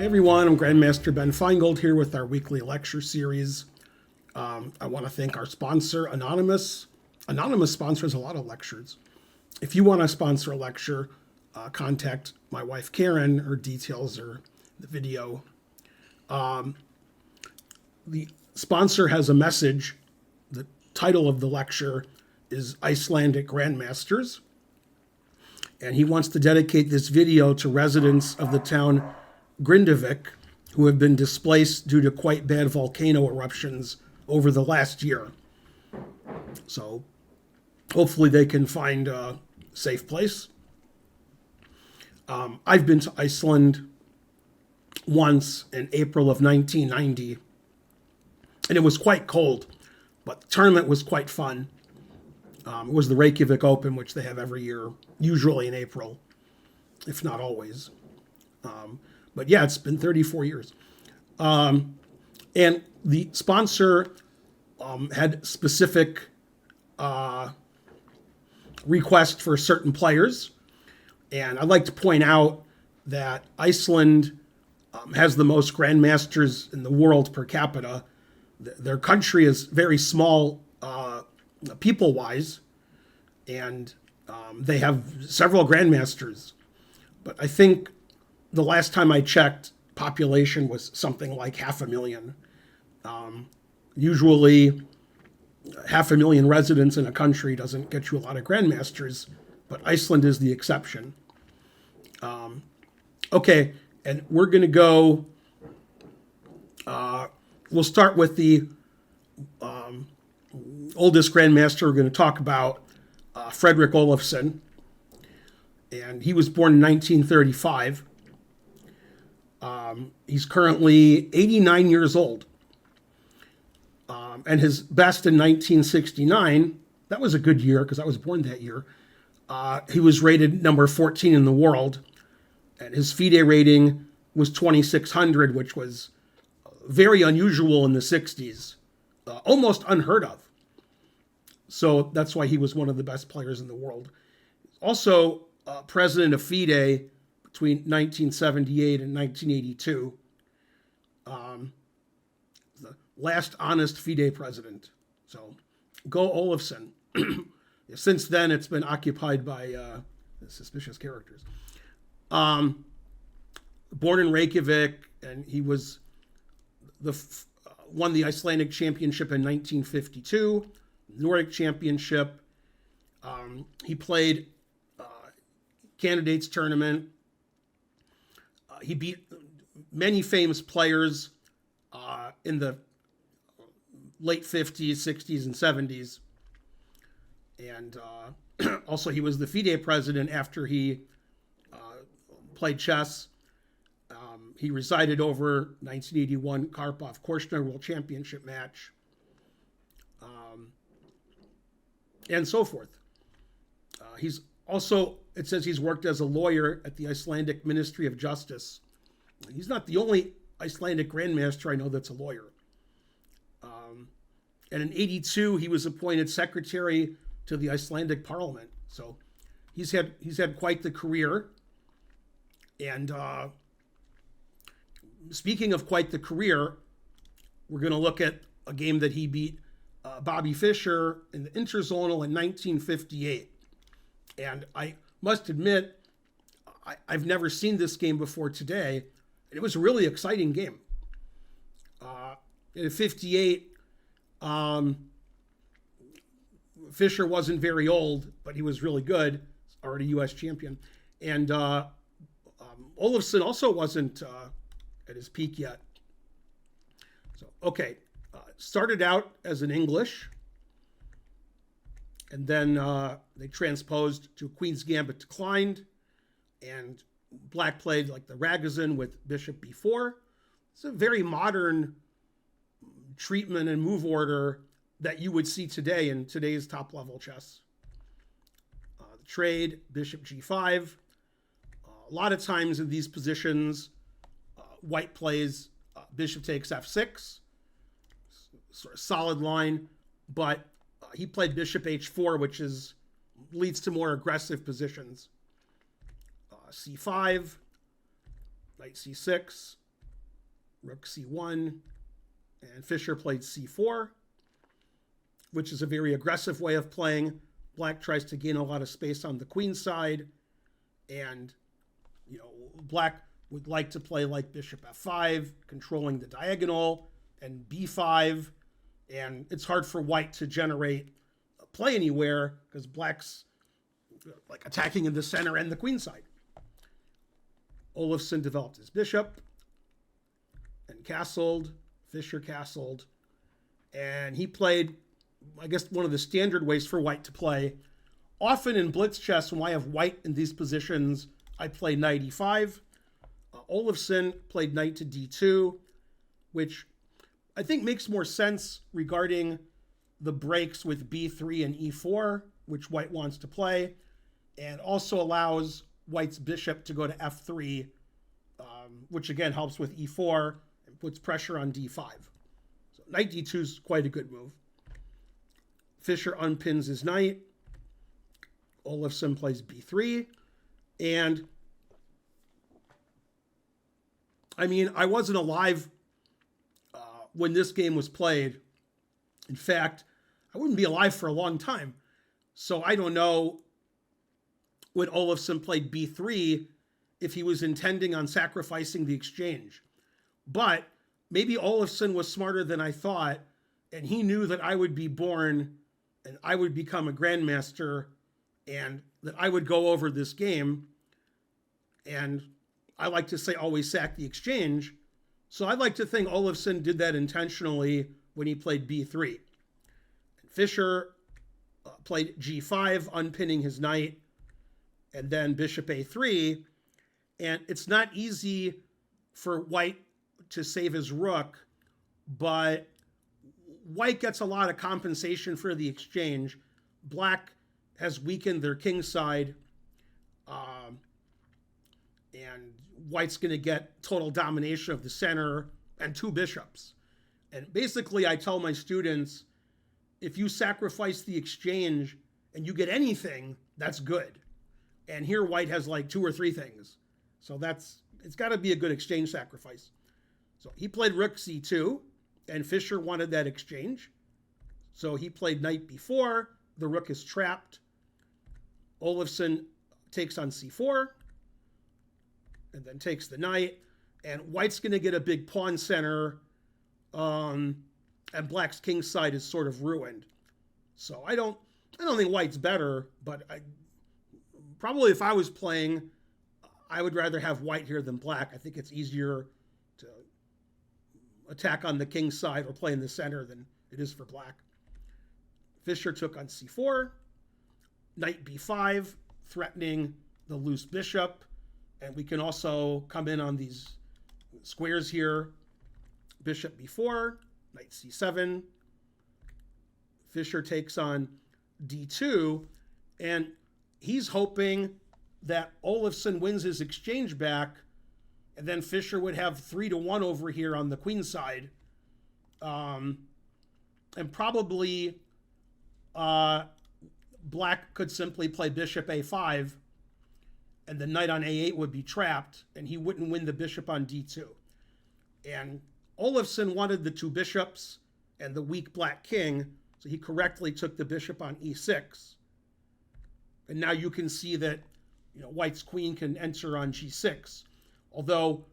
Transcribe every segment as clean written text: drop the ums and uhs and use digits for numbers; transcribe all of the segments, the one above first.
Hey everyone, I'm Grandmaster Ben Finegold here with our weekly lecture series. I want to thank our sponsor, Anonymous. Anonymous sponsors a lot of lectures. If you want to sponsor a lecture, contact my wife Karen. Her details are the video. The sponsor has a message. The title of the lecture is Icelandic Grandmasters. And he wants to dedicate this video to residents of the town Grindavík who have been displaced due to quite bad volcano eruptions over the last year. So hopefully they can find a safe place. I've been to Iceland once in April of 1990, and it was quite cold, but the tournament was quite fun. It was the Reykjavik Open, which they have every year, usually in April, if not always. But yeah, it's been 34 years. And the sponsor had specific requests for certain players. And I'd like to point out that Iceland has the most grandmasters in the world per capita. Their country is very small people-wise, and they have several grandmasters. But I think the last time I checked, population was something like 500,000. Usually, 500,000 residents in a country doesn't get you a lot of grandmasters, but Iceland is the exception. Okay, and we're going to go, we'll start with the oldest grandmaster we're going to talk about, Friðrik Ólafsson. And he was born in 1935. He's currently 89 years old. And his best in 1969, that was a good year because I was born that year. He was rated number 14 in the world. And his FIDE rating was 2,600, which was very unusual in the 60s. Almost unheard of. So that's why he was one of the best players in the world. Also, president of FIDE between 1978 and 1982. The last honest FIDE president. So go Ólafsson. Since then, it's been occupied by suspicious characters. Born in Reykjavik, and he was won the Icelandic Championship in 1952, Nordic Championship. He played candidates tournament. He beat many famous players in the late 50s, 60s, and 70s. And also he was the FIDE president after he played chess. He resided over 1981 Karpov-Korchnoi World Championship match. And so forth. He's also, it says he's worked as a lawyer at the Icelandic Ministry of Justice. He's not the only Icelandic grandmaster I know that's a lawyer. And in 82, he was appointed secretary to the Icelandic Parliament. So he's had quite the career. And speaking of quite the career, we're going to look at a game that he beat Bobby Fischer in the Interzonal in 1958. And I must admit, I've never seen this game before today. It was a really exciting game. In 58, Fischer wasn't very old, but he was really good, already U.S. champion. And Ólafsson also wasn't at his peak yet. So, okay, started out as an English, and then they transposed to Queen's Gambit declined, and Black played like the Ragozin with Bishop B4. It's a very modern treatment and move order that you would see today in today's top-level chess. The trade, Bishop G5. A lot of times in these positions, White plays Bishop takes F6. Sort of solid line, but he played Bishop H4, which leads to more aggressive positions. C5, Knight C6, rook c1, and Fischer played c4, which is a very aggressive way of playing. Black tries to gain a lot of space on the queen side, and Black would like to play like bishop f5, controlling the diagonal, and b5, and it's hard for White to generate a play anywhere because Black's like attacking in the center and the queen side. Ólafsson developed his bishop and castled. Fischer castled, and he played, I guess, one of the standard ways for White to play. Often in blitz chess, when I have White in these positions, I play knight e5. Ólafsson played knight to d2, which I think makes more sense regarding the breaks with b3 and e4, which White wants to play, and also allows White's bishop to go to f3, which again helps with e4 and puts pressure on d5. So knight d2 is quite a good move. Fischer unpins his knight. Ólafsson plays b3. And I mean, I wasn't alive when this game was played. In fact, I wouldn't be alive for a long time. So I don't know when Ólafsson played b3 if he was intending on sacrificing the exchange. But maybe Ólafsson was smarter than I thought, and he knew that I would be born and I would become a grandmaster and that I would go over this game. And I like to say always sack the exchange. So I'd like to think Ólafsson did that intentionally when he played b3. Fischer played g5, unpinning his knight, and then bishop a3. And it's not easy for White to save his rook, but White gets a lot of compensation for the exchange. Black has weakened their king side, and White's going to get total domination of the center and two bishops. And basically, I tell my students, if you sacrifice the exchange and you get anything, that's good. And here White has like two or three things. So it's got to be a good exchange sacrifice. So he played rook c2, and Fischer wanted that exchange. So he played knight b4. The rook is trapped. Ólafsson takes on c4, and then takes the knight. And White's going to get a big pawn center, and Black's king side is sort of ruined. So I don't think White's better, but probably if I was playing, I would rather have White here than Black. I think it's easier to attack on the king side or play in the center than it is for Black. Fischer took on c4, knight b5, threatening the loose bishop. And we can also come in on these squares here. Bishop b4, knight c7. Fischer takes on d2, and he's hoping that Ólafsson wins his exchange back, and then Fischer would have 3-1 over here on the queen side. And probably Black could simply play bishop a5, and the knight on a8 would be trapped, and he wouldn't win the bishop on d2. And Ólafsson wanted the two bishops and the weak Black king, so he correctly took the bishop on e6. And now you can see that White's queen can enter on g6. Although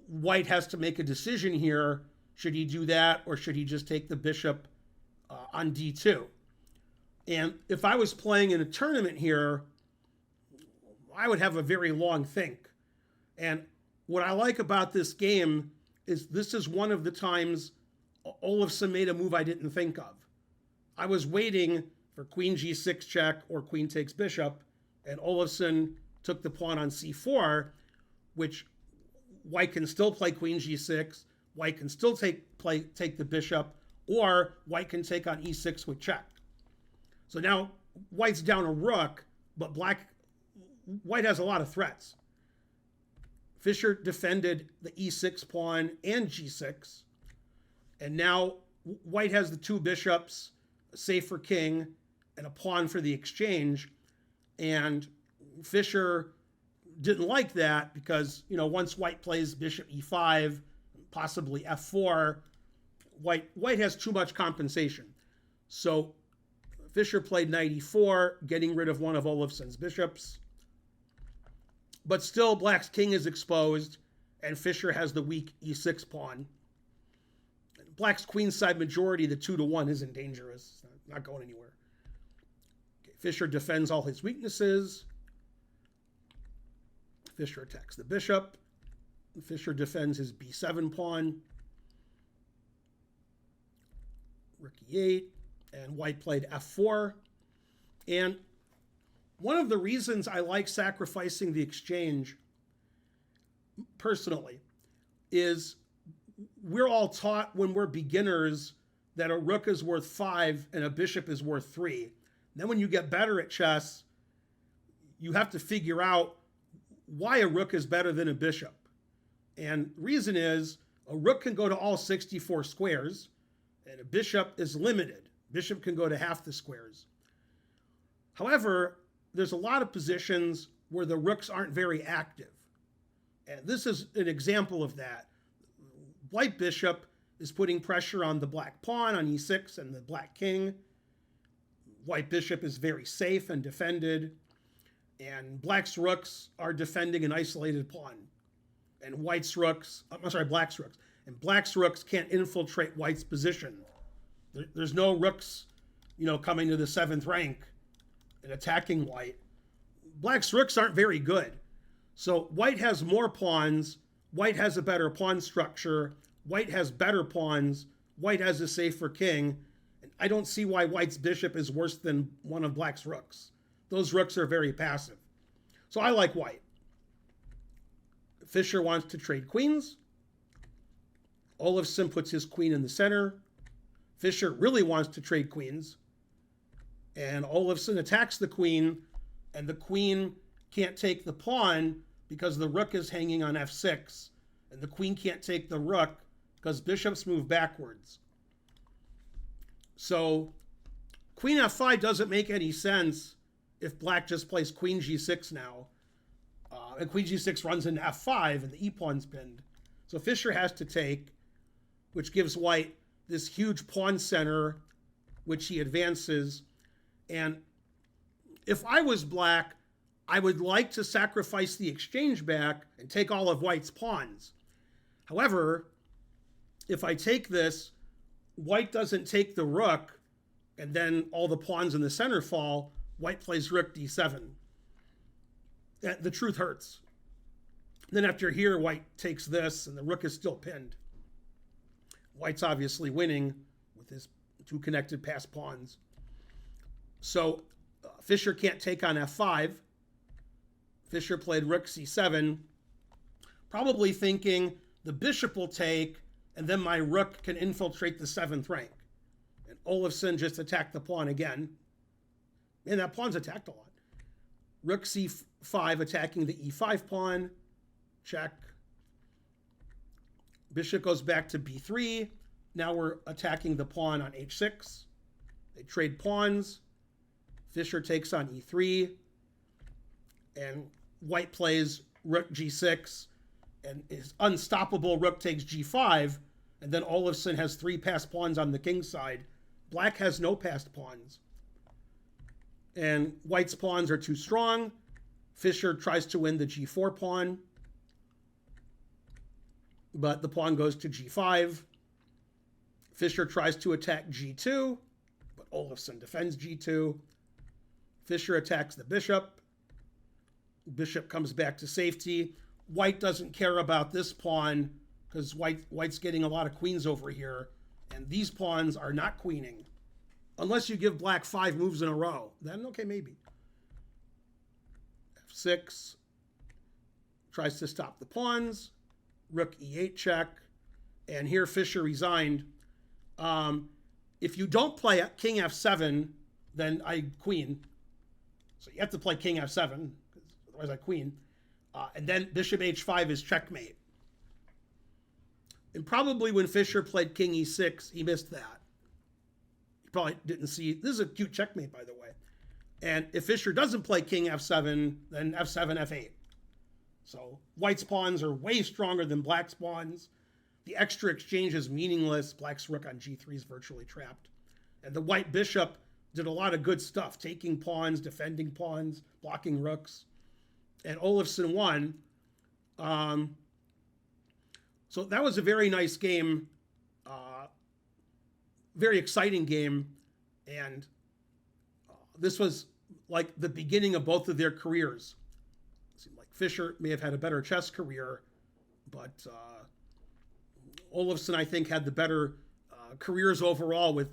White has to make a decision here. Should he do that, or should he just take the bishop on d2? And if I was playing in a tournament here, I would have a very long think. And what I like about this game is this is one of the times Ólafsson made a move I didn't think of. I was waiting for queen g6 check or queen takes bishop, and Ólafsson took the pawn on c4, which White can still play queen g6, White can still take the bishop, or White can take on e6 with check. So now White's down a rook, but White has a lot of threats. Fischer defended the e6 pawn and g6, and now White has the two bishops, a safer king, and a pawn for the exchange. And Fischer didn't like that because, once White plays bishop e5, possibly f4. White has too much compensation. So Fischer played knight e4, getting rid of one of Ólafsson's bishops. But still, black's king is exposed, and Fischer has the weak e6 pawn. Black's queenside majority, the 2-1, isn't dangerous. It's not going anywhere. Okay, Fischer defends all his weaknesses. Fischer attacks the bishop. Fischer defends his b7 pawn. Rook e8, and white played f4. And one of the reasons I like sacrificing the exchange, personally, is we're all taught when we're beginners that a rook is worth 5 and a bishop is worth 3. Then when you get better at chess, you have to figure out why a rook is better than a bishop. And the reason is a rook can go to all 64 squares, and a bishop is limited. Bishop can go to half the squares. However, there's a lot of positions where the rooks aren't very active. And this is an example of that. White bishop is putting pressure on the black pawn on e6 and the black king. White bishop is very safe and defended. And black's rooks are defending an isolated pawn. And black's rooks. And black's rooks can't infiltrate white's position. There's no rooks, coming to the 7th rank and attacking white. Black's rooks aren't very good. So white has more pawns. White has a better pawn structure. White has better pawns. White has a safer king. And I don't see why white's bishop is worse than one of black's rooks. Those rooks are very passive. So I like white. Fischer wants to trade queens. Ólafsson puts his queen in the center. Fischer really wants to trade queens. And Ólafsson attacks the queen, and the queen can't take the pawn because the rook is hanging on f6, and the queen can't take the rook because bishops move backwards. So queen f5 doesn't make any sense if black just plays queen g6 now. And queen g6 runs into f5, and the e-pawn's pinned. So Fischer has to take, which gives white this huge pawn center, which he advances. And if I was black, I would like to sacrifice the exchange back and take all of white's pawns. However, if I take this, white doesn't take the rook, and then all the pawns in the center fall. White plays rook d7. The truth hurts. Then after here, white takes this, and the rook is still pinned. White's obviously winning with his 2 connected passed pawns. So Fischer can't take on f5. Fischer played rook c7, probably thinking the bishop will take, and then my rook can infiltrate the 7th rank. And Ólafsson just attacked the pawn again. And that pawn's attacked a lot. Rook c5 attacking the e5 pawn. Check. Bishop goes back to b3. Now we're attacking the pawn on h6. They trade pawns. Fischer takes on e3. And white plays rook g6. And his unstoppable rook takes g5. And then Ólafsson has 3 passed pawns on the king side. Black has no passed pawns. And white's pawns are too strong. Fischer tries to win the g4 pawn. But the pawn goes to g5. Fischer tries to attack g2, but Ólafsson defends g2. Fischer attacks the bishop. Bishop comes back to safety. White doesn't care about this pawn because white's getting a lot of queens over here, and these pawns are not queening. Unless you give black 5 moves in a row. Then, okay, maybe. f6. Tries to stop the pawns. Rook e8 check. And here Fischer resigned. If you don't play king f7, then I queen. So you have to play king f7, because otherwise I queen. And then bishop h5 is checkmate. And probably when Fischer played king e6, he missed that. He probably didn't see. This is a cute checkmate, by the way. And if Fischer doesn't play king f7, then f7, f8. So white's pawns are way stronger than black's pawns. the extra exchange is meaningless. Black's rook on g3 is virtually trapped. And the white bishop did a lot of good stuff, taking pawns, defending pawns, blocking rooks. And Ólafsson won. So that was a very nice game, very exciting game. And this was like the beginning of both of their careers. It seemed like Fischer may have had a better chess career, but Ólafsson, I think, had the better careers overall, with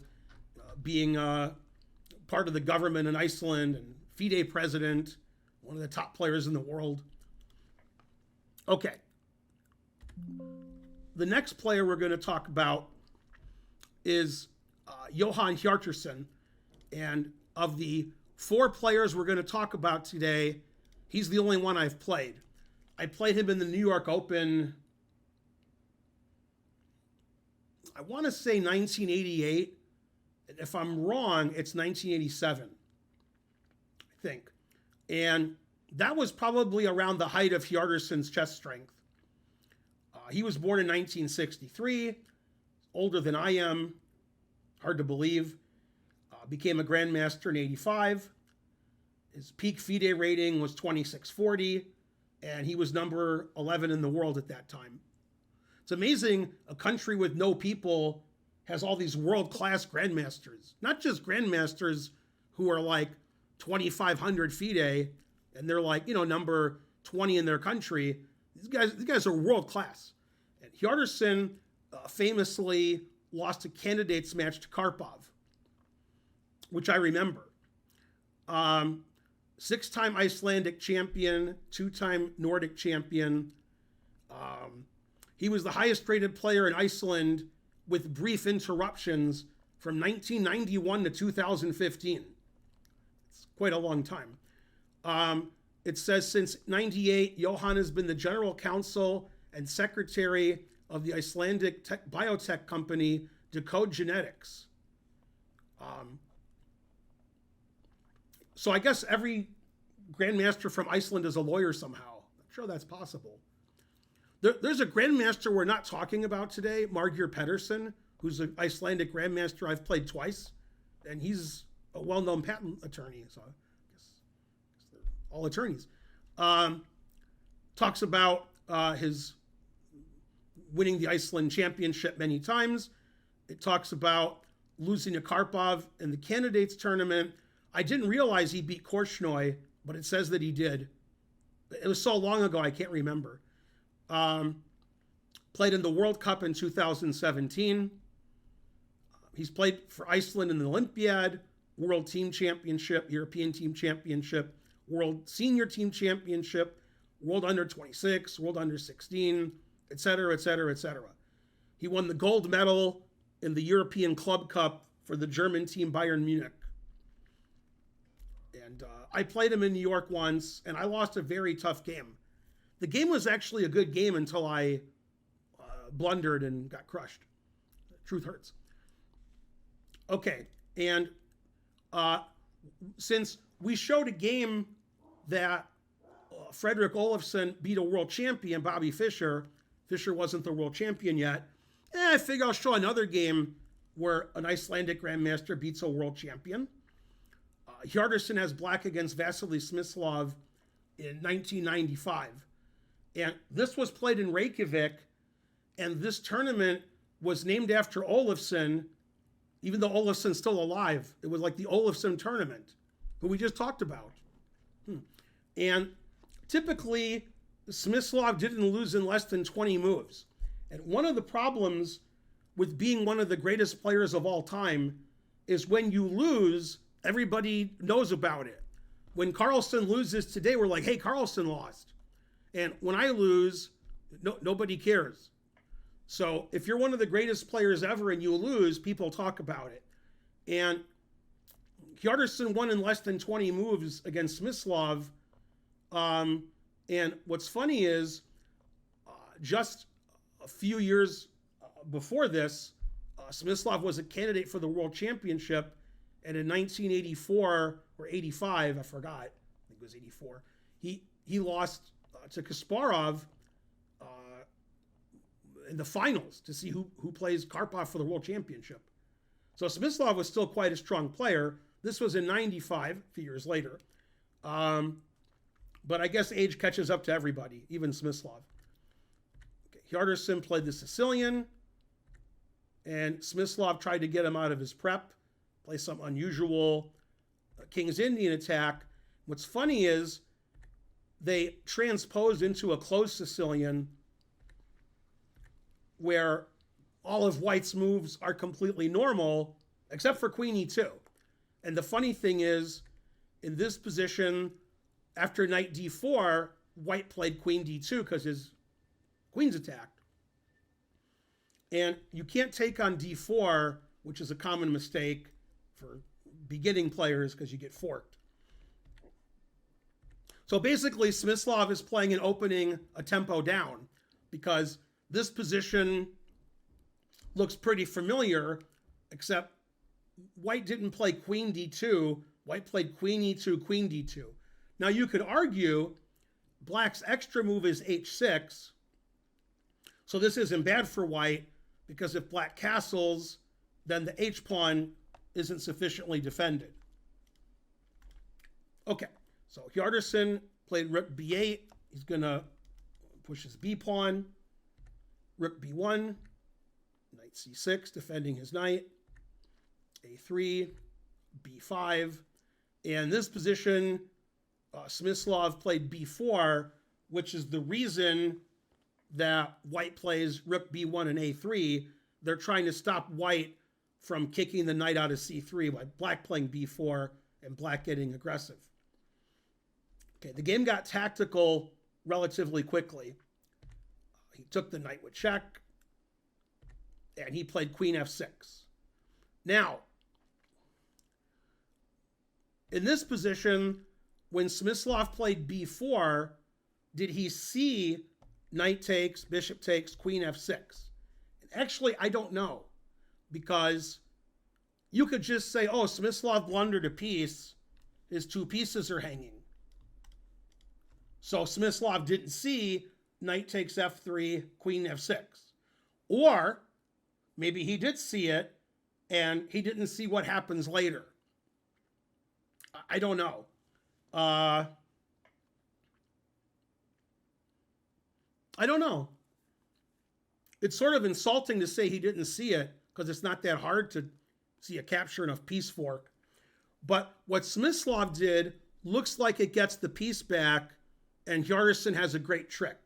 being part of the government in Iceland and FIDE president, one of the top players in the world. Okay. The next player we're going to talk about is Jóhann Hjartarson. And of the 4 players we're going to talk about today, he's the only one I've played. I played him in the New York Open, I want to say 1988. And if I'm wrong, it's 1987, I think. And that was probably around the height of Hjartarson's chess strength. He was born in 1963, older than I am, hard to believe. Became a grandmaster in 85. His peak FIDE rating was 2640, and he was number 11 in the world at that time. It's amazing a country with no people has all these world-class grandmasters. Not just grandmasters who are like 2,500 FIDE, and they're like, number 20 in their country. These guys are world-class. And Hjartarson famously lost a candidates match to Karpov, which I remember. 6-time Icelandic champion, 2-time Nordic champion. He was the highest rated player in Iceland with brief interruptions from 1991 to 2015. It's quite a long time. It says since 98, Jóhann has been the general counsel and secretary of the Icelandic biotech company Decode Genetics. So I guess every grandmaster from Iceland is a lawyer somehow. I'm sure that's possible. There's a grandmaster we're not talking about today, Margir Pedersen, who's an Icelandic grandmaster I've played twice, and he's a well-known patent attorney, so I guess they're all attorneys. Talks about his winning the Iceland championship many times. It talks about losing to Karpov in the candidates tournament. I didn't realize he beat Korchnoi, but it says that he did. It was so long ago, I can't remember. Played in the World Cup in 2017. He's played for Iceland in the Olympiad, World Team Championship, European Team Championship, World Senior Team Championship, World Under 26, World Under 16, etc., etc., etc. He won the gold medal in the European Club Cup for the German team Bayern Munich. And I played him in New York once, and I lost a very tough game. The game was actually a good game until I blundered and got crushed. Truth hurts. Okay, and since we showed a game that Friðrik Ólafsson beat a world champion, Bobby Fischer. Fischer wasn't the world champion yet. I figure I'll show another game where an Icelandic grandmaster beats a world champion. Hjartarson has black against Vasily Smyslov in 1995. And this was played in Reykjavik, and this tournament was named after Ólafsson, even though Ólafsson's still alive. It was like the Ólafsson tournament, who we just talked about. And typically, Smyslov didn't lose in less than 20 moves. And one of the problems with being one of the greatest players of all time is when you lose, everybody knows about it. When Carlsen loses today, we're like, hey, Carlsen lost. And when I lose, nobody cares. So if you're one of the greatest players ever and you lose, people talk about it. And Hjartarson won in less than 20 moves against Smyslov. And what's funny is just a few years before this, Smyslov was a candidate for the World Championship. And in 1984 or 85, I forgot, I think it was 84, he lost to Kasparov in the finals to see who plays Karpov for the World Championship. So Smyslov was still quite a strong player. This was in 95, a few years later. But I guess age catches up to everybody, even Smyslov. Okay, Hjartarson played the Sicilian, and Smyslov tried to get him out of his prep, play some unusual King's Indian attack. What's funny is they transposed into a closed Sicilian where all of White's moves are completely normal, except for Queen E2. And the funny thing is, in this position, after Knight D4, White played Queen D2 because his queen's attacked. And you can't take on D4, which is a common mistake for beginning players because you get forked. So basically, Smyslov is playing an opening a tempo down because this position looks pretty familiar, except White didn't play Queen D2. White played Queen E2, Queen D2. Now you could argue Black's extra move is H6. So this isn't bad for White because if Black castles, then the H pawn isn't sufficiently defended. Okay, so Hjartarson played Rook B8. He's gonna push his B pawn. Rook B1, Knight C6, defending his knight. A3, B5. And this position, Smyslov played B4, which is the reason that White plays Rook B1 and A3. They're trying to stop White from kicking the knight out of C3 by Black playing B4 and Black getting aggressive. Okay, the game got tactical relatively quickly. He took the knight with check, and he played Queen F6. Now, in this position, when Smyslov played B4, did he see knight takes, bishop takes, Queen F6? And actually, I don't know, because you could just say, oh, Smyslov blundered a piece, his two pieces are hanging. So Smyslov didn't see knight takes F3, Queen F6. Or maybe he did see it and he didn't see what happens later. I don't know. I don't know. It's sort of insulting to say he didn't see it because it's not that hard to see a capture enough piece fork. But what Smyslov did looks like it gets the piece back, and Hjartarson has a great trick.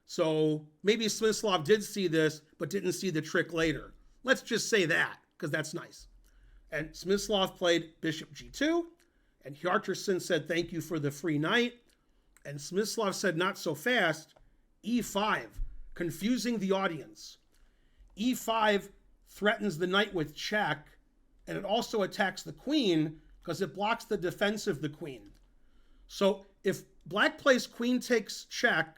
So maybe Smyslov did see this, but didn't see the trick later. Let's just say that, because that's nice. And Smyslov played bishop G2, and Hjartarson said, thank you for the free knight. And Smyslov said, not so fast, E5, confusing the audience. E5 threatens the knight with check, and it also attacks the queen because it blocks the defense of the queen. So if Black plays queen takes check,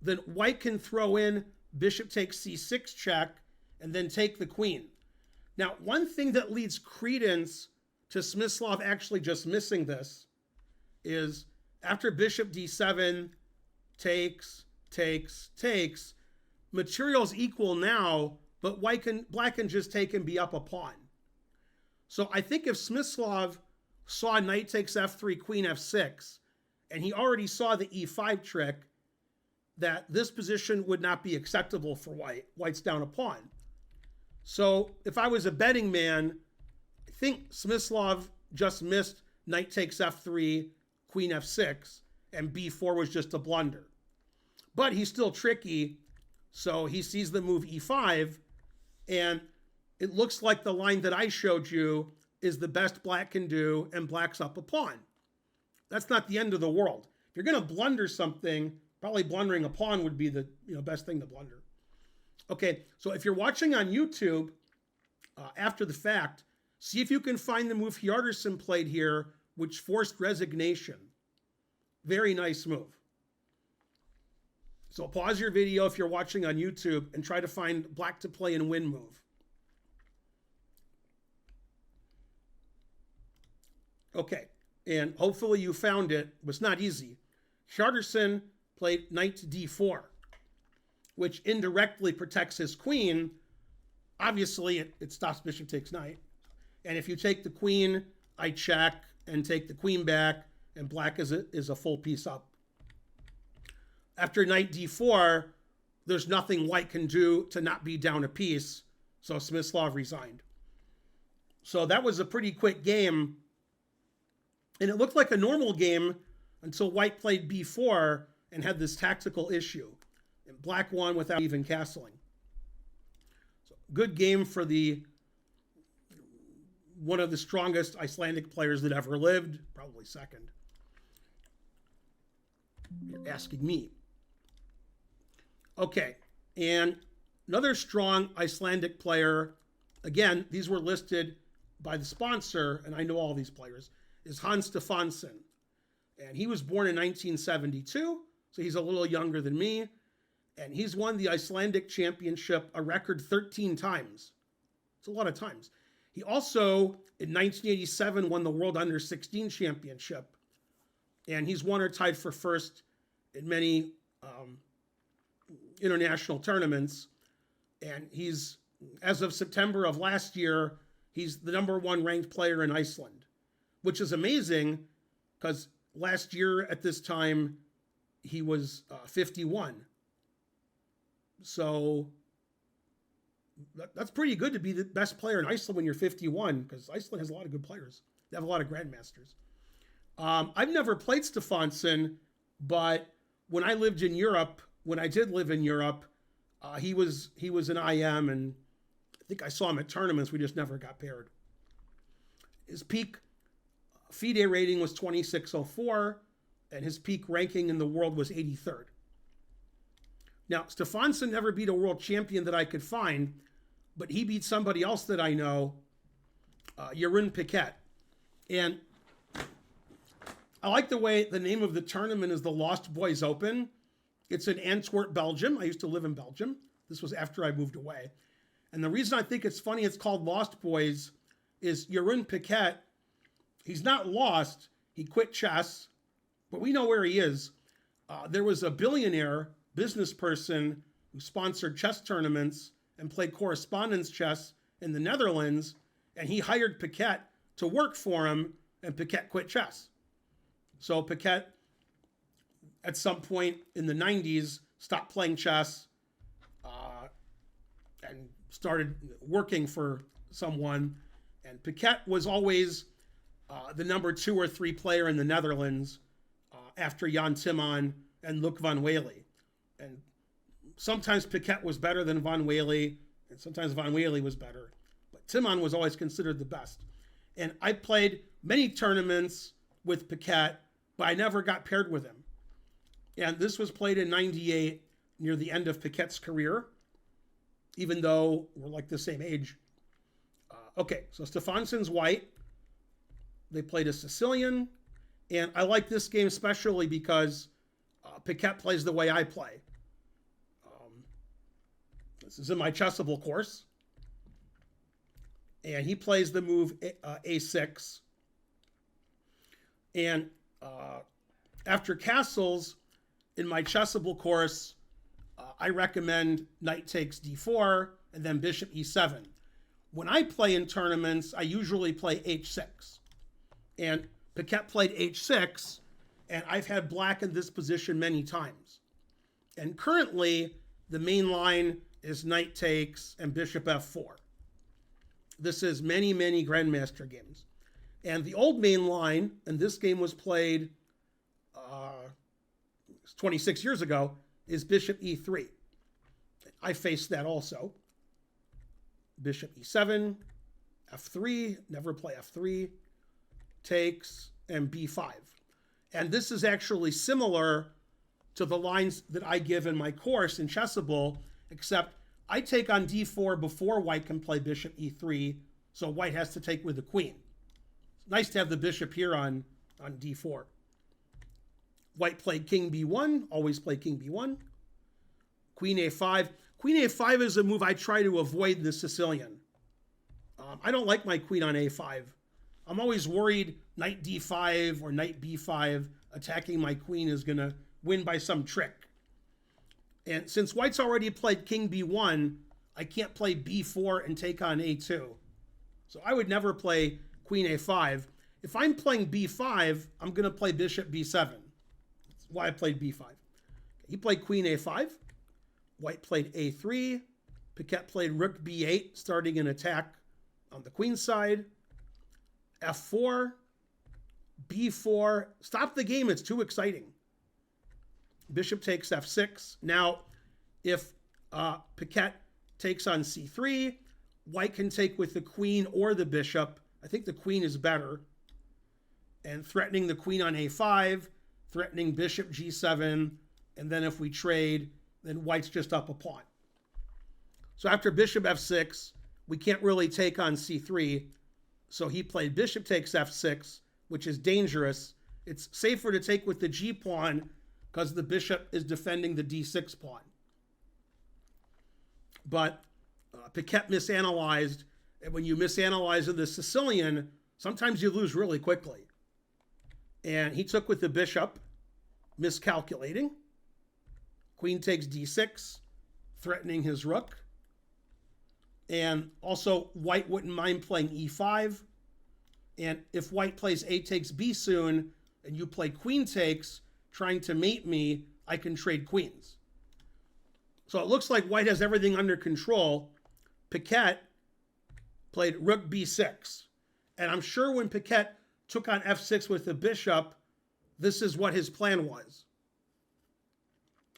then White can throw in bishop takes C6 check and then take the queen. Now, one thing that leads credence to Smyslov actually just missing this is after bishop D7 takes, material's equal now, but Black can just take and be up a pawn. So I think if Smyslov saw knight takes F3, Queen F6, and he already saw the E5 trick, that this position would not be acceptable for White. White's down a pawn. So if I was a betting man, I think Smyslov just missed knight takes F3, Queen F6, and B4 was just a blunder. But he's still tricky, so he sees the move E5, and it looks like the line that I showed you is the best Black can do, and Black's up a pawn. That's not the end of the world. If you're going to blunder something, probably blundering a pawn would be the best thing to blunder. Okay, so if you're watching on YouTube after the fact, see if you can find the move Hjartarson played here, which forced resignation. Very nice move. So pause your video if you're watching on YouTube and try to find Black to play and win move. Okay, and hopefully you found it. It was not easy. Hjartarson played knight to D4. which indirectly protects his queen, obviously it stops bishop takes knight. And if you take the queen, I check and take the queen back, and black is a full piece up. After knight d4, there's nothing white can do to not be down a piece, so Smyslov resigned. So that was a pretty quick game, and it looked like a normal game until white played b4 and had this tactical issue. And black won without even castling. So good game for one of the strongest Icelandic players that ever lived, probably second. You're asking me. Okay, and another strong Icelandic player, again, these were listed by the sponsor, and I know all these players, is Hans Stefánsson. And he was born in 1972, so he's a little younger than me. And he's won the Icelandic championship a record 13 times. It's a lot of times. He also, in 1987, won the World Under-16 Championship. And he's won or tied for first in many international tournaments. And he's, as of September of last year, he's the #1 ranked player in Iceland, which is amazing because last year at this time, he was 51. So that's pretty good to be the best player in Iceland when you're 51, because Iceland has a lot of good players. They have a lot of grandmasters. I've never played Stefánsson, but when I lived in Europe, when I did live in Europe, he was an IM, and I think I saw him at tournaments. We just never got paired. His peak FIDE rating was 2604, and his peak ranking in the world was 83rd. Now, Stefánsson never beat a world champion that I could find, but he beat somebody else that I know, Jeroen Piket. And I like the way the name of the tournament is the Lost Boys Open. It's in Antwerp, Belgium. I used to live in Belgium. This was after I moved away. And the reason I think it's funny it's called Lost Boys is Jeroen Piket, he's not lost. He quit chess, but we know where he is. There was a billionaire business person who sponsored chess tournaments and played correspondence chess in the Netherlands, and he hired Piket to work for him, and Piket quit chess. So Piket, at some point in the 90s, stopped playing chess and started working for someone. And Piket was always the #2 or 3 player in the Netherlands after Jan Timman and Luc van Wely. And sometimes Piket was better than Van Wely, and sometimes Van Wely was better. But Timman was always considered the best. And I played many tournaments with Piket, but I never got paired with him. And this was played in 98, near the end of Piket's career, even though we're like the same age. Okay, so Stefánsson's white. They played a Sicilian. And I like this game especially because Piket plays the way I play. This is in my Chessable course. And he plays the move A6. And after castles, in my Chessable course, I recommend knight takes d4 and then bishop e7. When I play in tournaments, I usually play h6. And Piket played h6, and I've had black in this position many times. And currently, the main line is knight takes and bishop f4. This is many, many Grandmaster games. And the old main line, and this game was played 26 years ago, is bishop e3. I faced that also. Bishop e7, f3, never play f3, takes, and b5. And this is actually similar to the lines that I give in my course in Chessable, except I take on d4 before white can play bishop e3, so white has to take with the queen. It's nice to have the bishop here on d4. White played king b1, always play king b1. Queen a5. Queen a5 is a move I try to avoid the Sicilian. I don't like my queen on a5. I'm always worried knight d5 or knight b5 attacking my queen is going to win by some trick. And since white's already played king b1, I can't play b4 and take on a2. So I would never play queen a5. If I'm playing b5, I'm going to play bishop b7. That's why I played b5. He played queen a5. White played a3. Piket played rook b8, starting an attack on the queen side. f4, b4. Stop the game. It's too exciting. Bishop takes f6. Now, if Piket takes on c3, white can take with the queen or the bishop. I think the queen is better. And threatening the queen on a5, threatening bishop g7, and then if we trade, then white's just up a pawn. So after bishop f6, we can't really take on c3, so he played bishop takes f6, which is dangerous. It's safer to take with the g pawn because the bishop is defending the d6 pawn. But Piket misanalyzed, and when you misanalyze in the Sicilian, sometimes you lose really quickly. And he took with the bishop, miscalculating. Queen takes d6, threatening his rook. And also, white wouldn't mind playing e5. And if white plays a takes b soon, and you play queen takes, trying to mate me, I can trade queens. So it looks like white has everything under control. Piket played rook b6. And I'm sure when Piket took on f6 with the bishop, this is what his plan was.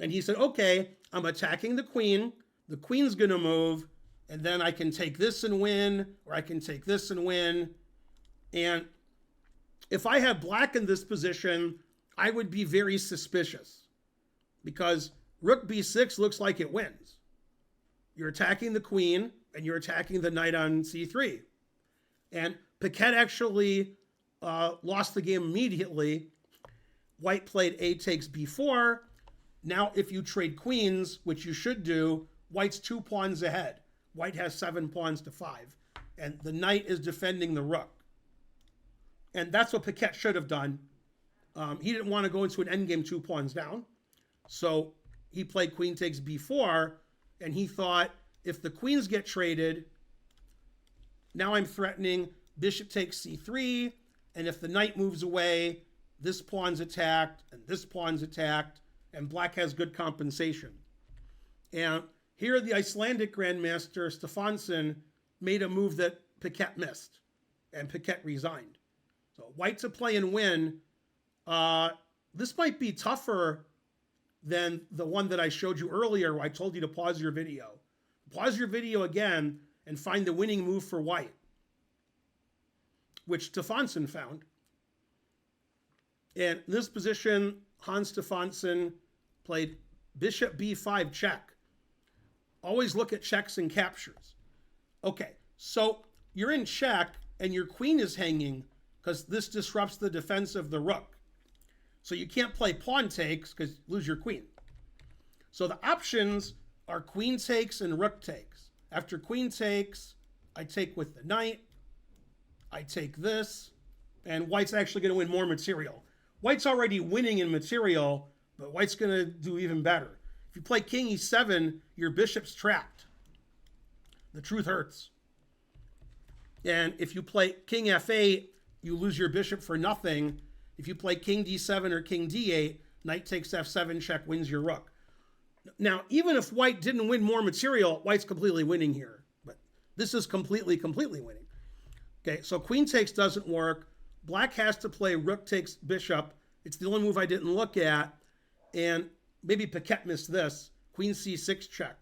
And he said, okay, I'm attacking the queen's gonna move, and then I can take this and win, or I can take this and win. And if I have black in this position, I would be very suspicious because rook b6 looks like it wins. You're attacking the queen and you're attacking the knight on c3. And Piket actually lost the game immediately. White played a takes b4. Now, if you trade queens, which you should do, white's 2 pawns ahead. White has 7 pawns to 5. And the knight is defending the rook. And that's what Piket should have done. He didn't want to go into an endgame 2 pawns down. So he played queen takes b4. And he thought, if the queens get traded, now I'm threatening bishop takes c3. And if the knight moves away, this pawn's attacked and this pawn's attacked. And black has good compensation. And here the Icelandic Grandmaster Stefánsson made a move that Piket missed. And Piket resigned. So white to play and win. This might be tougher than the one that I showed you earlier where I told you to pause your video. Pause your video again and find the winning move for white, which Stefánsson found. And in this position, Hans Stefánsson played bishop b5 check. Always look at checks and captures. Okay, so you're in check and your queen is hanging because this disrupts the defense of the rook. So you can't play pawn takes because you lose your queen. So the options are queen takes and rook takes. After queen takes, I take with the knight. I take this. And white's actually going to win more material. White's already winning in material, but white's going to do even better. If you play king e7, your bishop's trapped. The truth hurts. And if you play king f8, you lose your bishop for nothing. If you play king d7 or king d8, knight takes f7 check, wins your rook. Now, even if white didn't win more material, white's completely winning here. But this is completely winning. Okay, so queen takes doesn't work. Black has to play rook takes bishop. It's the only move I didn't look at. And maybe Piket missed this. Queen c6 check.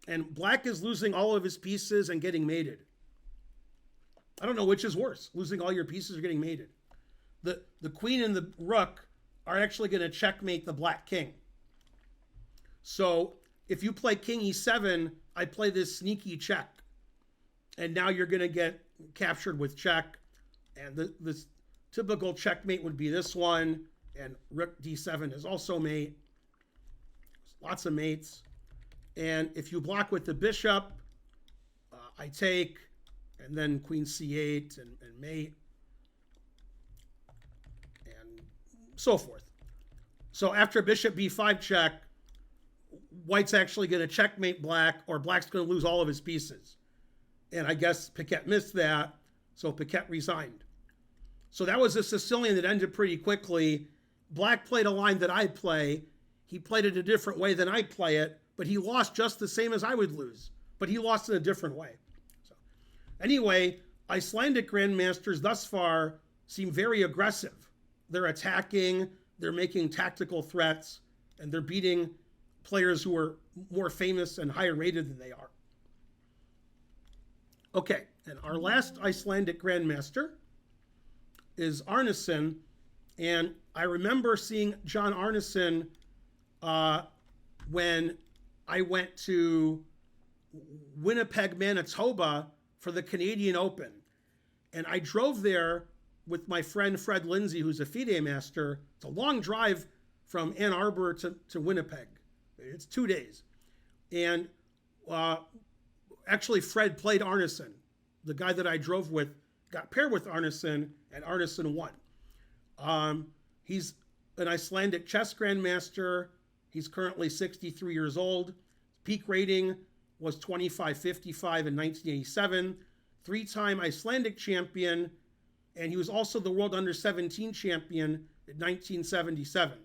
And black is losing all of his pieces and getting mated. I don't know which is worse, losing all your pieces or getting mated. The queen and the rook are actually going to checkmate the black king. So if you play king e7, I play this sneaky check. And now you're going to get captured with check. And this typical checkmate would be this one. And rook d7 is also mate. Lots of mates. And if you block with the bishop, I take, and then queen c8 and mate, and so forth. So after bishop b5 check, white's actually going to checkmate black, or black's going to lose all of his pieces. And I guess Piket missed that, so Piket resigned. So that was a Sicilian that ended pretty quickly. Black played a line that I play. He played it a different way than I play it, but he lost just the same as I would lose. But he lost in a different way. So anyway, Icelandic Grandmasters thus far seem very aggressive. They're attacking, they're making tactical threats, and they're beating players who are more famous and higher rated than they are. Okay, and our last Icelandic Grandmaster is Árnason. And I remember seeing John Árnason when I went to Winnipeg, Manitoba for the Canadian Open. And I drove there with my friend Fred Lindsay, who's a FIDE master. It's a long drive from Ann Arbor to Winnipeg. It's 2 days. And actually Fred played Árnason. The guy that I drove with got paired with Árnason, and Árnason won. He's an Icelandic chess grandmaster. He's currently 63 years old. Peak rating was 2555 in 1987. 3-time Icelandic champion, and he was also the world under-17 champion in 1977.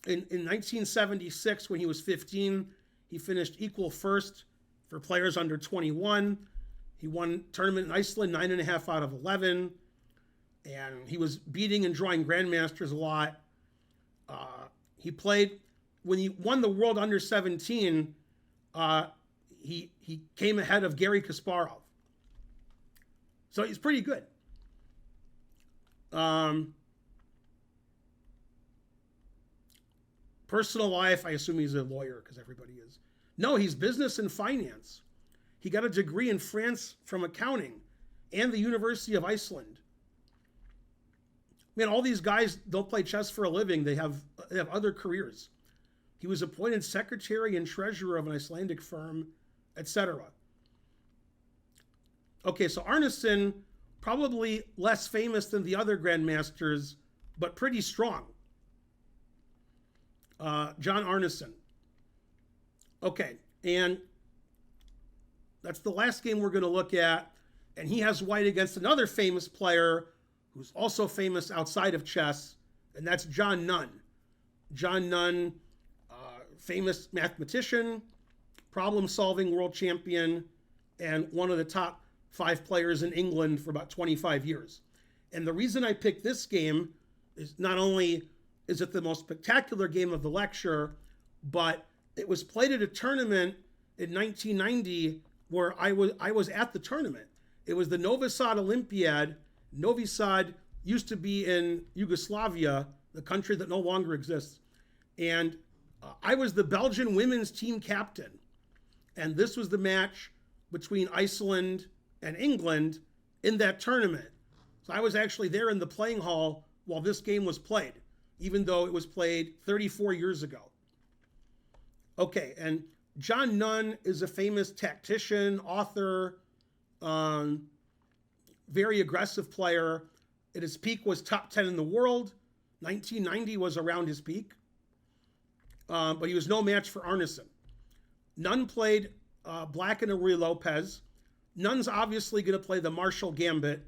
In 1976, when he was 15, he finished equal first for players under 21. He won tournament in Iceland 9.5 out of 11. And he was beating and drawing grandmasters a lot. He played, when he won the world under 17, he came ahead of Garry Kasparov. So he's pretty good. Personal life, I assume he's a lawyer because everybody is. No, he's business and finance. He got a degree in France from accounting and the University of Iceland. Man, all these guys don't play chess for a living. They have other careers. He was appointed secretary and treasurer of an Icelandic firm, etc. Okay, so Árnason, probably less famous than the other grandmasters, but pretty strong. John Árnason. Okay, and that's the last game we're going to look at. And he has white against another famous player who's also famous outside of chess, and that's John Nunn. John Nunn, famous mathematician, problem-solving world champion, and one of the top 5 players in England for about 25 years. And the reason I picked this game is not only is it the most spectacular game of the lecture, but it was played at a tournament in 1990 where I was at the tournament. It was the Novi Sad Olympiad. Novi Sad used to be in Yugoslavia, the country that no longer exists. And I was the Belgian women's team captain. And this was the match between Iceland and England in that tournament. So I was actually there in the playing hall while this game was played, even though it was played 34 years ago. Okay, and John Nunn is a famous tactician, author, very aggressive player. At his peak was top 10 in the world. 1990 was around his peak. But he was no match for Árnason. Nunn played black and Ruy Lopez. Nunn's obviously going to play the Marshall Gambit.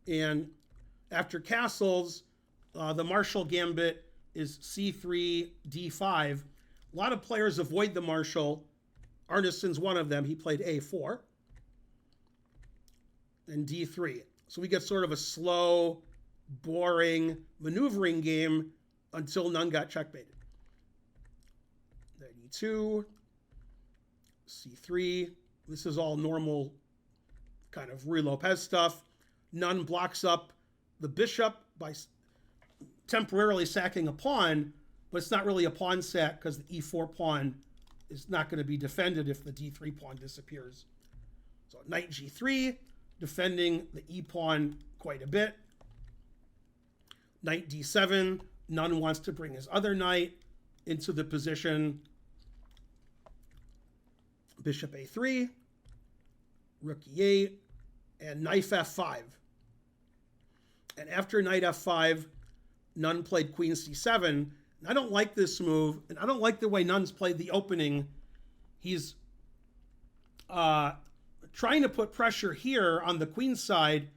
And after castles, the Marshall Gambit is c3, d5. A lot of players avoid the Marshall. Árnason's one of them. He played a4 and d3. So we get sort of a slow, boring, maneuvering game until Nunn got checkmated. Then e2, c3. This is all normal kind of Ruy Lopez stuff. Nunn blocks up the bishop by temporarily sacking a pawn, but it's not really a pawn sack because the e4 pawn is not going to be defended if the d3 pawn disappears. So knight g3, defending the e pawn quite a bit. Knight d7, Nunn wants to bring his other knight into the position. Bishop a3, rook e8, and knight f5. And after knight f5, Nunn played queen c7. And I don't like this move, and I don't like the way Nunn's played the opening. He's trying to put pressure here on the queen side,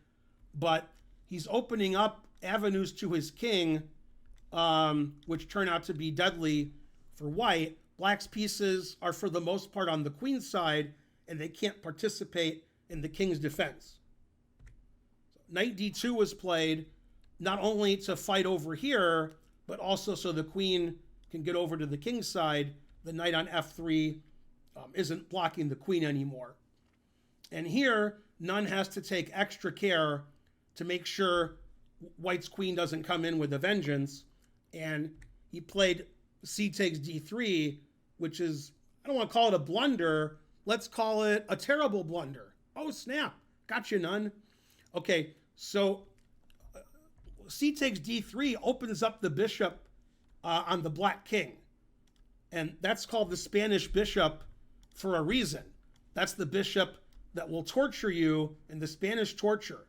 but he's opening up avenues to his king, which turn out to be deadly for white. Black's pieces are for the most part on the queen side, and they can't participate in the king's defense. So knight d2 was played not only to fight over here, but also so the queen can get over to the king's side. The knight on f3 isn't blocking the queen anymore. And here, Nunn has to take extra care to make sure white's queen doesn't come in with a vengeance. And he played c takes d3, which is, I don't want to call it a blunder. Let's call it a terrible blunder. Oh, snap. Gotcha, Nunn. Okay, so c takes d3 opens up the bishop on the black king. And that's called the Spanish bishop for a reason. That's the bishop that will torture you in the Spanish torture.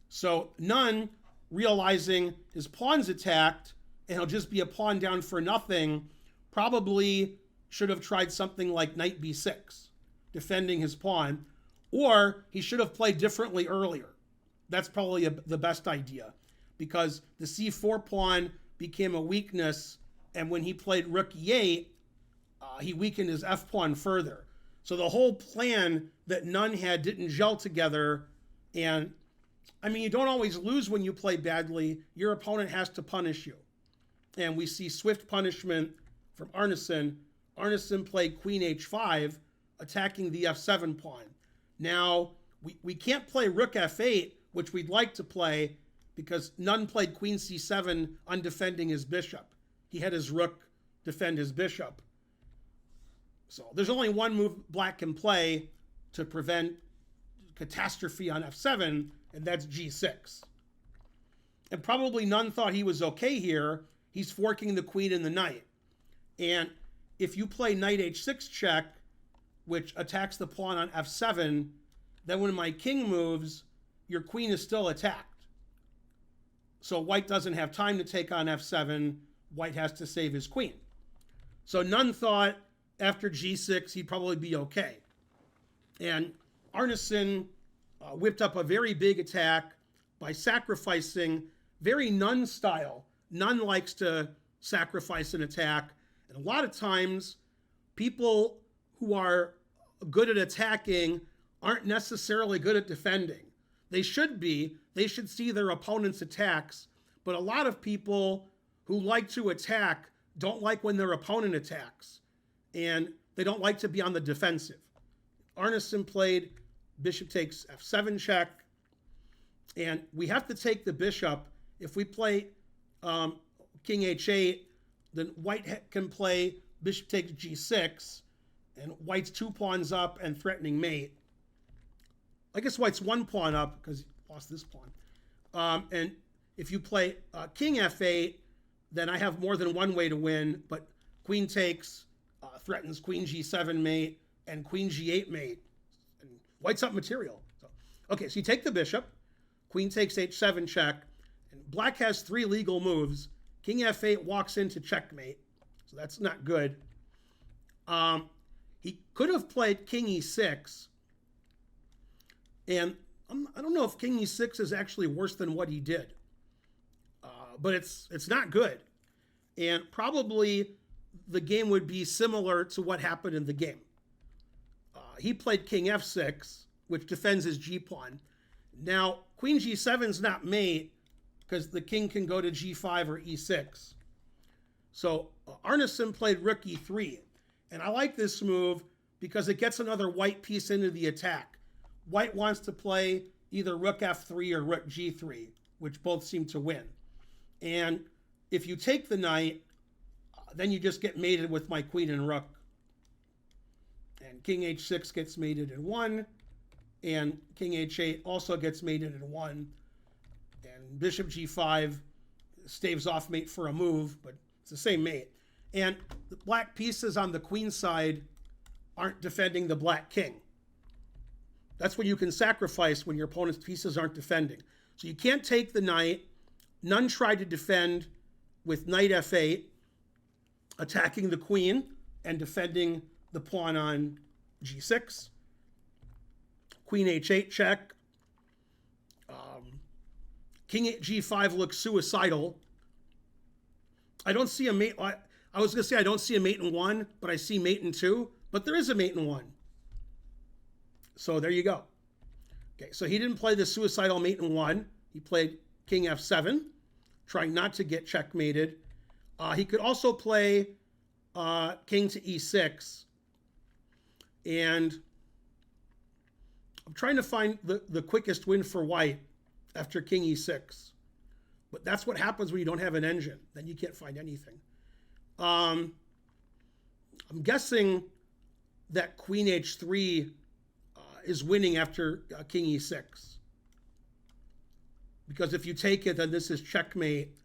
So Nunn, realizing his pawn's attacked and he'll just be a pawn down for nothing, probably should have tried something like knight b6, defending his pawn, or he should have played differently earlier. That's probably the best idea, because the c4 pawn became a weakness, and when he played rook e8, he weakened his f pawn further. So the whole plan that Nunn had didn't gel together. And I mean, you don't always lose when you play badly. Your opponent has to punish you. And we see swift punishment from Árnason. Árnason played queen h5, attacking the f7 pawn. Now, we can't play rook f8, which we'd like to play, because Nunn played queen c7 undefending his bishop. He had his rook defend his bishop. So there's only one move black can play to prevent catastrophe on f7, and that's g6. And probably Nunn thought he was okay here. He's forking the queen and the knight. And if you play knight h6 check, which attacks the pawn on f7, then when my king moves, your queen is still attacked. So white doesn't have time to take on f7. White has to save his queen. So Nunn thought after g6, he'd probably be okay. And Árnason whipped up a very big attack by sacrificing, very Nunn style. Nunn likes to sacrifice an attack. And a lot of times, people who are good at attacking aren't necessarily good at defending. They should be. They should see their opponent's attacks. But a lot of people who like to attack don't like when their opponent attacks. And they don't like to be on the defensive. Árnason played bishop takes f7 check. And we have to take the bishop. If we play king h8, then white can play bishop takes g6. And white's 2 pawns up and threatening mate. I guess white's 1 pawn up because he lost this pawn. And if you play king f8, then I have more than one way to win. But queen takes threatens queen g7 mate and queen g8 mate. And white's up material. So, okay, so you take the bishop. Queen takes h7 check. And black has 3 legal moves. King f8 walks into checkmate. So that's not good. He could have played king e6. And I don't know if king e6 is actually worse than what he did. But it's not good. And probably the game would be similar to what happened in the game. He played king f6, which defends his g-pawn. Now, queen g7 is not mate because the king can go to g5 or e6. So Árnason played rook e3. And I like this move because it gets another white piece into the attack. White wants to play either rook f3 or rook g3, which both seem to win. And if you take the knight, then you just get mated with my queen and rook. And king h6 gets mated in 1. And king h8 also gets mated in 1. And bishop g5 staves off mate for a move, but it's the same mate. And the black pieces on the queen side aren't defending the black king. That's when you can sacrifice when your opponent's pieces aren't defending. So you can't take the knight. Nunn tried to defend with knight f8, attacking the queen and defending the pawn on g6. Queen h8 check. King g5 looks suicidal. I don't see a mate. I was going to say I don't see a mate in 1, but I see mate in 2. But there is a mate in 1. So there you go. Okay, so he didn't play the suicidal mate in 1. He played king f7, trying not to get checkmated. He could also play king to e6. And I'm trying to find the quickest win for white after king e6. But that's what happens when you don't have an engine. Then you can't find anything. I'm guessing that queen h3 is winning after king e6. Because if you take it, then this is checkmate.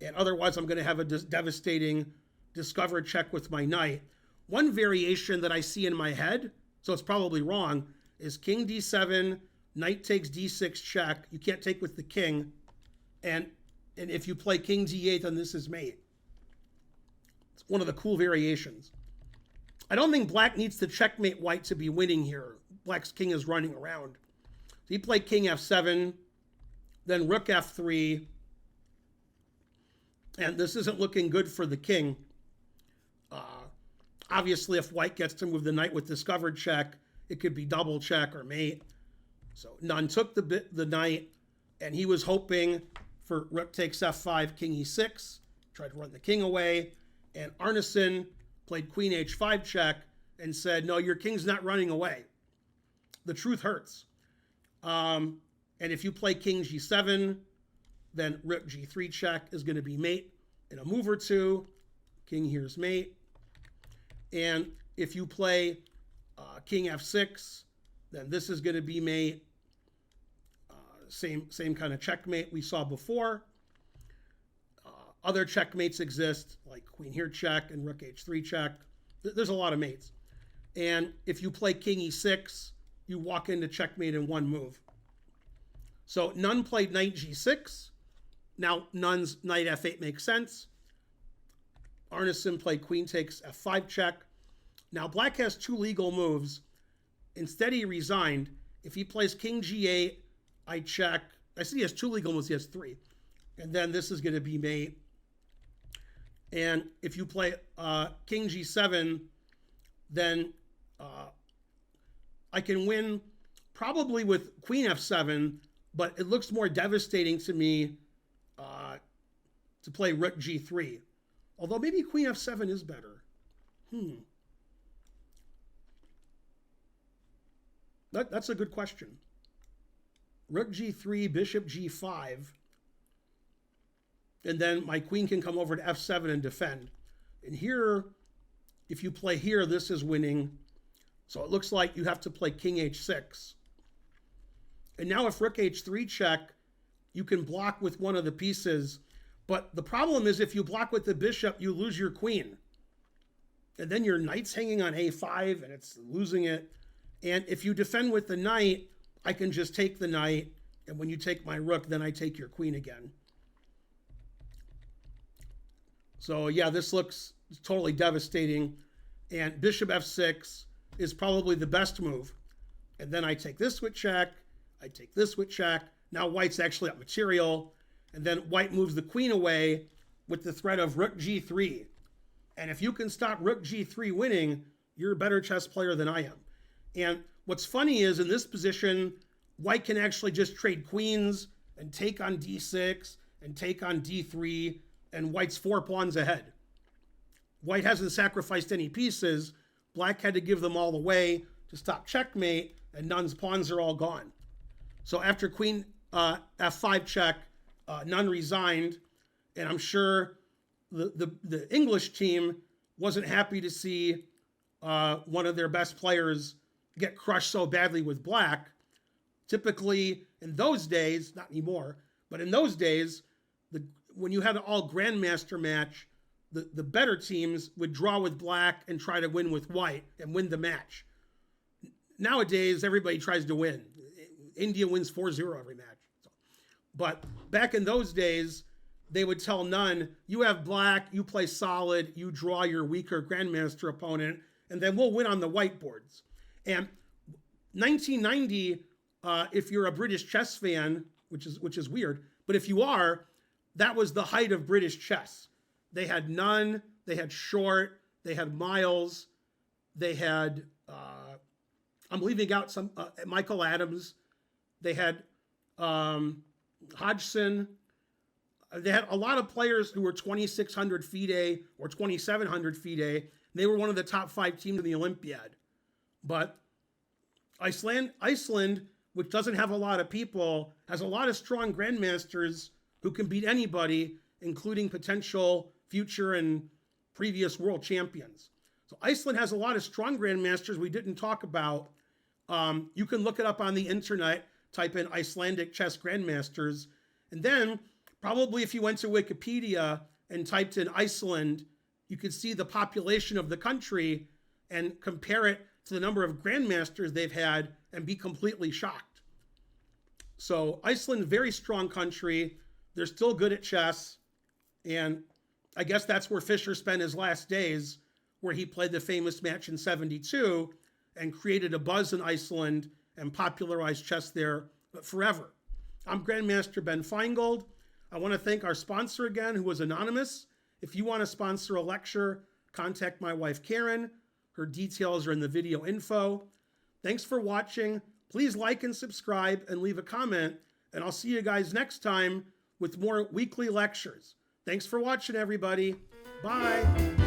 And otherwise, I'm going to have a devastating discovered check with my knight. One variation that I see in my head, so it's probably wrong, is king d7, knight takes d6 check. You can't take with the king. And if you play king d8, then this is mate. It's one of the cool variations. I don't think black needs to checkmate white to be winning here. Black's king is running around. So he played king f7, then rook f3. And this isn't looking good for the king. Obviously, if white gets to move the knight with discovered check, it could be double check or mate. So Nunn took the knight, and he was hoping for rook takes f5, king e6, tried to run the king away. And Árnason played queen h5 check and said, no, your king's not running away. The truth hurts. And if you play king g7, then rook g3 check is going to be mate in a move or two. King here's mate. And if you play king f6, then this is going to be mate. Same kind of checkmate we saw before. Other checkmates exist, like queen here check and rook h3 check. There's a lot of mates. And if you play king e6, you walk into checkmate in one move. So Nunn played knight g6. Now Nunn's knight f8 makes sense. Árnason played queen takes f5 check. Now black has two legal moves. Instead he resigned. If he plays king g8, I check. I see he has two legal moves, he has three. And then this is going to be mate. And if you play king g7, then I can win probably with queen f7, but it looks more devastating to me to play rook g3. Although maybe queen f7 is better. That's a good question. Rook g3, bishop g5. And then my queen can come over to f7 and defend. And here, if you play here, this is winning. So it looks like you have to play king h6. And now if rook h3 check, you can block with one of the pieces. But the problem is if you block with the bishop, you lose your queen. And then your knight's hanging on a5 and it's losing it. And if you defend with the knight, I can just take the knight. And when you take my rook, then I take your queen again. So yeah, this looks totally devastating. And bishop f6 is probably the best move. And then I take this with check. I take this with check. Now white's actually up material. And then white moves the queen away with the threat of rook g3. And if you can stop rook g3 winning, you're a better chess player than I am. And what's funny is in this position, white can actually just trade queens and take on d6 and take on d3, and white's 4 pawns ahead. White hasn't sacrificed any pieces. Black had to give them all away to stop checkmate, and Nunn's pawns are all gone. So after queen f5 check, Nunn resigned, and I'm sure the English team wasn't happy to see one of their best players get crushed so badly with black. Typically, in those days, not anymore, but in those days, when you had an all grandmaster match, the better teams would draw with black and try to win with white and win the match. Nowadays, everybody tries to win. India wins 4-0 every match. So But back in those days, they would tell Nunn, you have black, you play solid, you draw your weaker grandmaster opponent, and then we'll win on the whiteboards. And 1990, if you're a British chess fan, which is weird, but if you are, that was the height of British chess. They had Nunn, they had Short, they had Miles, they had, I'm leaving out some, Michael Adams, they had Hodgson. They had a lot of players who were 2,600 FIDE or 2,700 FIDE. They were one of the top 5 teams in the Olympiad. But Iceland, which doesn't have a lot of people, has a lot of strong grandmasters who can beat anybody, including potential future and previous world champions. So Iceland has a lot of strong grandmasters we didn't talk about. You can look it up on the internet, type in Icelandic chess grandmasters, and then probably if you went to Wikipedia and typed in Iceland, you could see the population of the country and compare it to the number of grandmasters they've had and be completely shocked. So Iceland, very strong country. They're still good at chess. And I guess that's where Fischer spent his last days, where he played the famous match in '72 and created a buzz in Iceland and popularized chess there forever. I'm Grandmaster Ben Finegold. I want to thank our sponsor again, who was anonymous. If you want to sponsor a lecture, contact my wife, Karen. Her details are in the video info. Thanks for watching. Please like and subscribe and leave a comment. And I'll see you guys next time with more weekly lectures. Thanks for watching, everybody. Bye.